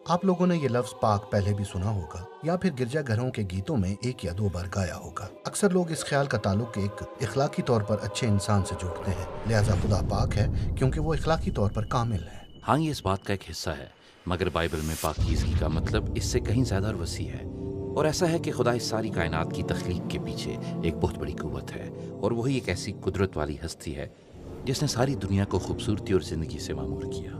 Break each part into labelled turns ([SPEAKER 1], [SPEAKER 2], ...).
[SPEAKER 1] آپ لوگوں نے یہ لفظ پاک پہلے بھی سنا ہوگا یا پھر گرجا گھروں کے گیتوں میں ایک یا دو بار گایا ہوگا۔ اکثر لوگ اس خیال کا تعلق ایک اخلاقی طور پر اچھے انسان سے جوڑتے ہیں، لہٰذا خدا پاک ہے کیونکہ وہ اخلاقی طور پر کامل ہے۔
[SPEAKER 2] ہاں، یہ اس بات کا ایک حصہ ہے، مگر بائبل میں پاکیزگی کا مطلب اس سے کہیں زیادہ اور وسیع ہے، اور ایسا ہے کہ خدا اس ساری کائنات کی تخلیق کے پیچھے ایک بہت بڑی قوت ہے، اور وہی ایک ایسی قدرت والی ہستی ہے جس نے ساری دنیا کو خوبصورتی اور زندگی سے معمور کیا،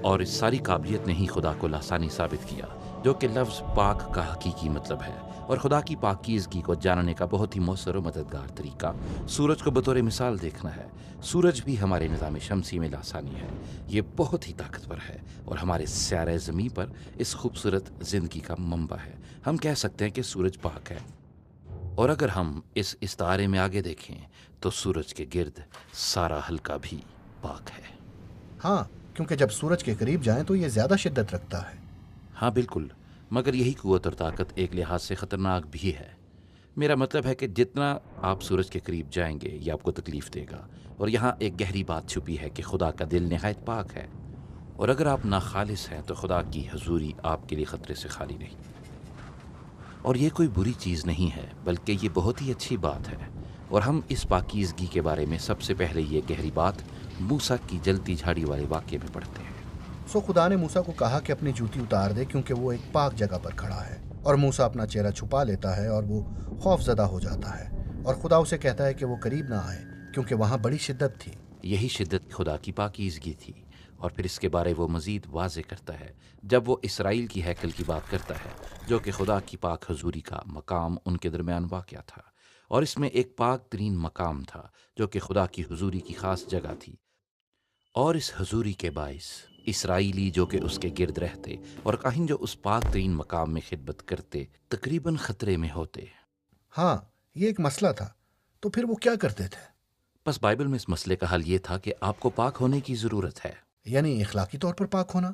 [SPEAKER 2] اور اس ساری قابلیت نے ہی خدا کو لسانی ثابت کیا، جو کہ لفظ پاک کا حقیقی مطلب ہے۔ اور خدا کی پاکیزگی کو جاننے کا بہت ہی مؤثر و مددگار طریقہ سورج کو بطور مثال دیکھنا ہے۔ سورج بھی ہمارے نظام شمسی میں لاسانی ہے، یہ بہت ہی طاقتور ہے اور ہمارے سیارہ زمین پر اس خوبصورت زندگی کا منبع ہے۔ ہم کہہ سکتے ہیں کہ سورج پاک ہے، اور اگر ہم اس استعارے میں آگے دیکھیں تو سورج کے گرد سارا حلقہ بھی پاک ہے۔
[SPEAKER 1] ہاں، کیونکہ جب سورج کے قریب جائیں تو یہ زیادہ شدت رکھتا ہے۔
[SPEAKER 2] ہاں بالکل، مگر یہی قوت اور طاقت ایک لحاظ سے خطرناک بھی ہے۔ میرا مطلب ہے کہ جتنا آپ سورج کے قریب جائیں گے یہ آپ کو تکلیف دے گا، اور یہاں ایک گہری بات چھپی ہے کہ خدا کا دل نہایت پاک ہے، اور اگر آپ ناخالص ہیں تو خدا کی حضوری آپ کے لیے خطرے سے خالی نہیں۔ اور یہ کوئی بری چیز نہیں ہے، بلکہ یہ بہت ہی اچھی بات ہے، اور ہم اس پاکیزگی کے بارے میں سب سے پہلے یہ گہری بات موسیٰ کی جلتی جھاڑی والے واقعے میں پڑھتے ہیں۔
[SPEAKER 1] سو خدا نے موسیٰ کو کہا کہ اپنی جوتی اتار دے کیونکہ وہ ایک پاک جگہ پر کھڑا ہے، اور موسیٰ اپنا چہرہ چھپا لیتا ہے اور وہ خوف زدہ ہو جاتا ہے، اور خدا اسے کہتا ہے کہ وہ قریب نہ آئے کیونکہ وہاں بڑی شدت تھی۔
[SPEAKER 2] یہی شدت خدا کی پاکیزگی تھی، اور پھر اس کے بارے وہ مزید واضح کرتا ہے جب وہ اسرائیل کی ہیکل کی بات کرتا ہے، جو کہ خدا کی پاک حضوری کا مقام ان کے درمیان واقع تھا، اور اس میں ایک پاک ترین مقام تھا جو کہ خدا کی حضوری کی خاص جگہ تھی، اور اس حضوری کے باعث اسرائیلی جو کہ اس کے گرد رہتے اور کاہن جو اس پاک ترین مقام میں خدمت کرتے تقریباً خطرے میں ہوتے۔
[SPEAKER 1] ہاں، یہ ایک مسئلہ تھا، تو پھر وہ کیا کرتے تھے؟
[SPEAKER 2] بس بائبل میں اس مسئلے کا حل یہ تھا کہ آپ کو پاک ہونے کی ضرورت ہے۔
[SPEAKER 1] یعنی اخلاقی طور پر پاک ہونا؟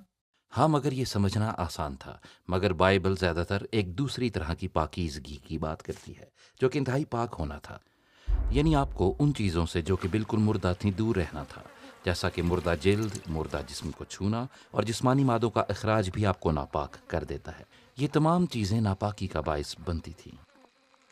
[SPEAKER 2] ہاں، مگر یہ سمجھنا آسان تھا، مگر بائبل زیادہ تر ایک دوسری طرح کی پاکیزگی کی بات کرتی ہے جو کہ انتہائی پاک ہونا تھا، یعنی آپ کو ان چیزوں سے جو کہ بالکل مردہ تھیں دور رہنا تھا، جیسا کہ مردہ جلد، مردہ جسم کو چھونا، اور جسمانی مادوں کا اخراج بھی آپ کو ناپاک کر دیتا ہے۔ یہ تمام چیزیں ناپاکی کا باعث بنتی تھیں۔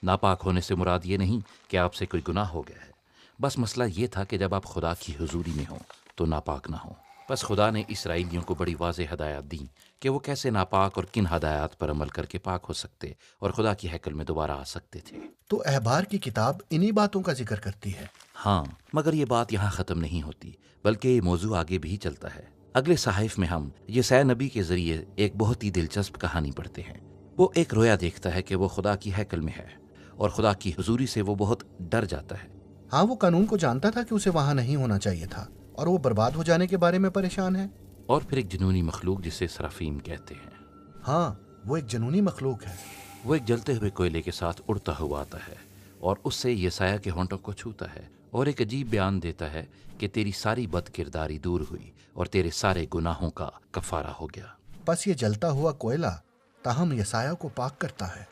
[SPEAKER 2] ناپاک ہونے سے مراد یہ نہیں کہ آپ سے کوئی گناہ ہو گیا ہے، بس مسئلہ یہ تھا کہ جب آپ خدا کی حضوری میں ہوں تو ناپاک نہ ہوں۔ بس خدا نے اسرائیلیوں کو بڑی واضح ہدایات دیں کہ وہ کیسے ناپاک اور کن ہدایات پر عمل کر کے پاک ہو سکتے اور خدا کی ہیکل میں دوبارہ آ سکتے تھے۔
[SPEAKER 1] تو احبار کی کتاب انہی باتوں کا ذکر کرتی ہے۔
[SPEAKER 2] ہاں، مگر یہ بات یہاں ختم نہیں ہوتی، بلکہ یہ موضوع آگے بھی چلتا ہے۔ اگلے صحائف میں ہم یسیہ نبی کے ذریعے ایک بہت ہی دلچسپ کہانی پڑھتے ہیں۔ وہ ایک رویا دیکھتا ہے کہ وہ خدا کی ہیکل میں ہے، اور خدا کی حضوری سے وہ بہت ڈر جاتا ہے۔
[SPEAKER 1] ہاں، وہ قانون کو جانتا تھا کہ اسے وہاں نہیں ہونا چاہیے تھا، اور وہ برباد ہو جانے کے بارے میں پریشان ہے۔
[SPEAKER 2] اور پھر ایک جنونی مخلوق جسے سرافیم کہتے ہیں،
[SPEAKER 1] ہاں، وہ ایک جنونی مخلوق ہے۔
[SPEAKER 2] وہ ایک جلتے ہوئے کوئلے کے ساتھ اڑتا ہوا آتا ہے، اور اس سے یسایہ کے ہونٹوں کو چھوتا ہے، اور ایک عجیب بیان دیتا ہے کہ تیری ساری بد کرداری دور ہوئی اور تیرے سارے گناہوں کا کفارہ ہو گیا۔
[SPEAKER 1] بس یہ جلتا ہوا کوئلہ تاہم یسایہ کو پاک کرتا ہے۔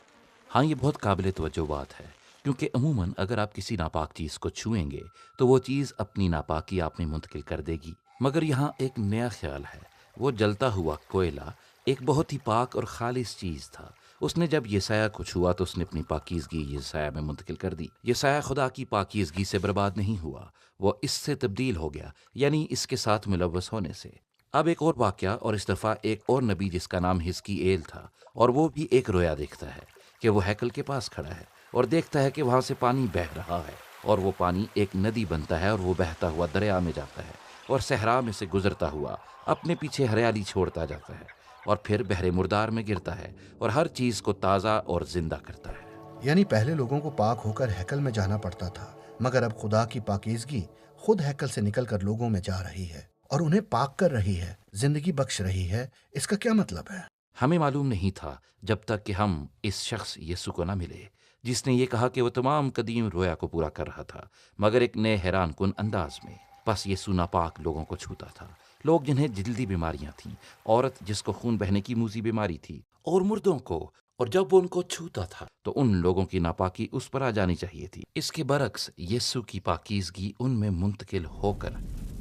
[SPEAKER 2] ہاں، یہ بہت قابل توجہ بات ہے، کیونکہ عموماً اگر آپ کسی ناپاک چیز کو چھوئیں گے تو وہ چیز اپنی ناپاکی آپ میں منتقل کر دے گی، مگر یہاں ایک نیا خیال ہے۔ وہ جلتا ہوا کوئلہ ایک بہت ہی پاک اور خالص چیز تھا۔ اس نے جب یسایہ کو چھوا تو اس نے اپنی پاکیزگی یسایہ میں منتقل کر دی۔ یسایہ خدا کی پاکیزگی سے برباد نہیں ہوا، وہ اس سے تبدیل ہو گیا، یعنی اس کے ساتھ ملوث ہونے سے۔ اب ایک اور واقعہ، اور اس دفعہ ایک اور نبی جس کا نام حزقیኤل تھا، اور وہ بھی ایک رویا دیکھتا ہے کہ وہ ہیکل کے پاس کھڑا ہے اور دیکھتا ہے کہ وہاں سے پانی بہہ رہا ہے، اور وہ پانی ایک ندی بنتا ہے، اور وہ بہتا ہوا دریا میں جاتا ہے، اور صحرا میں سے گزرتا ہوا اپنے پیچھے ہریالی چھوڑتا جاتا ہے، اور پھر بحر مردار میں گرتا ہے اور ہر چیز کو تازہ اور زندہ کرتا ہے۔
[SPEAKER 1] یعنی پہلے لوگوں کو پاک ہو کر ہیکل میں جانا پڑتا تھا، مگر اب خدا کی پاکیزگی خود ہیکل سے نکل کر لوگوں میں جا رہی ہے اور انہیں پاک کر رہی ہے، زندگی بخش رہی ہے۔ اس کا کیا مطلب ہے؟
[SPEAKER 2] ہمیں معلوم نہیں تھا جب تک کہ ہم اس شخص یسوع کو نہ ملے جس نے یہ کہا کہ وہ تمام قدیم رویا کو پورا کر رہا تھا، مگر ایک نئے حیران کن انداز میں۔ بس یسوع ناپاک لوگوں کو چھوتا تھا، لوگ جنہیں جلدی بیماریاں تھیں، عورت جس کو خون بہنے کی موذی بیماری تھی، اور مردوں کو، اور جب وہ ان کو چھوتا تھا تو ان لوگوں کی ناپاکی اس پر آ جانی چاہیے تھی۔ اس کے برعکس یسوع کی پاکیزگی ان میں منتقل ہو کر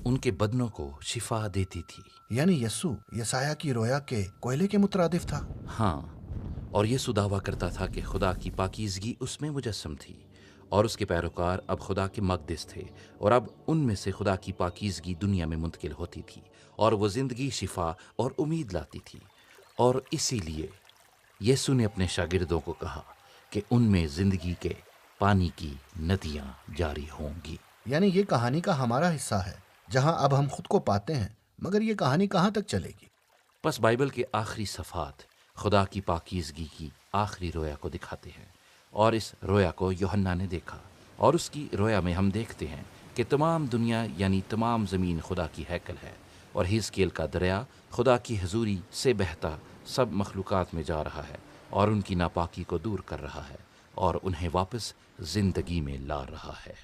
[SPEAKER 2] ان کے بدنوں کو شفا دیتی تھی۔
[SPEAKER 1] یعنی یسوع یسایہ کی رویا کے کوئلے کے مترادف تھا۔
[SPEAKER 2] ہاں، اور یسوع دعویٰ کرتا تھا کہ خدا کی پاکیزگی اس میں مجسم تھی، اور اس کے پیروکار اب خدا کے مقدس تھے، اور اب ان میں سے خدا کی پاکیزگی دنیا میں منتقل ہوتی تھی، اور وہ زندگی، شفا اور امید لاتی تھی۔ اور اسی لیے یسوع نے اپنے شاگردوں کو کہا کہ ان میں زندگی کے پانی کی ندیاں جاری ہوں گی۔
[SPEAKER 1] یعنی یہ کہانی کا ہمارا حصہ ہے جہاں اب ہم خود کو پاتے ہیں، مگر یہ کہانی کہاں تک چلے گی؟
[SPEAKER 2] بس بائبل کے آخری صفحات خدا کی پاکیزگی کی آخری رویا کو دکھاتے ہیں، اور اس رویا کو یوحنا نے دیکھا، اور اس کی رویا میں ہم دیکھتے ہیں کہ تمام دنیا یعنی تمام زمین خدا کی ہیکل ہے، اور ہزقیل کا دریا خدا کی حضوری سے بہتا سب مخلوقات میں جا رہا ہے، اور ان کی ناپاکی کو دور کر رہا ہے، اور انہیں واپس زندگی میں لا رہا ہے۔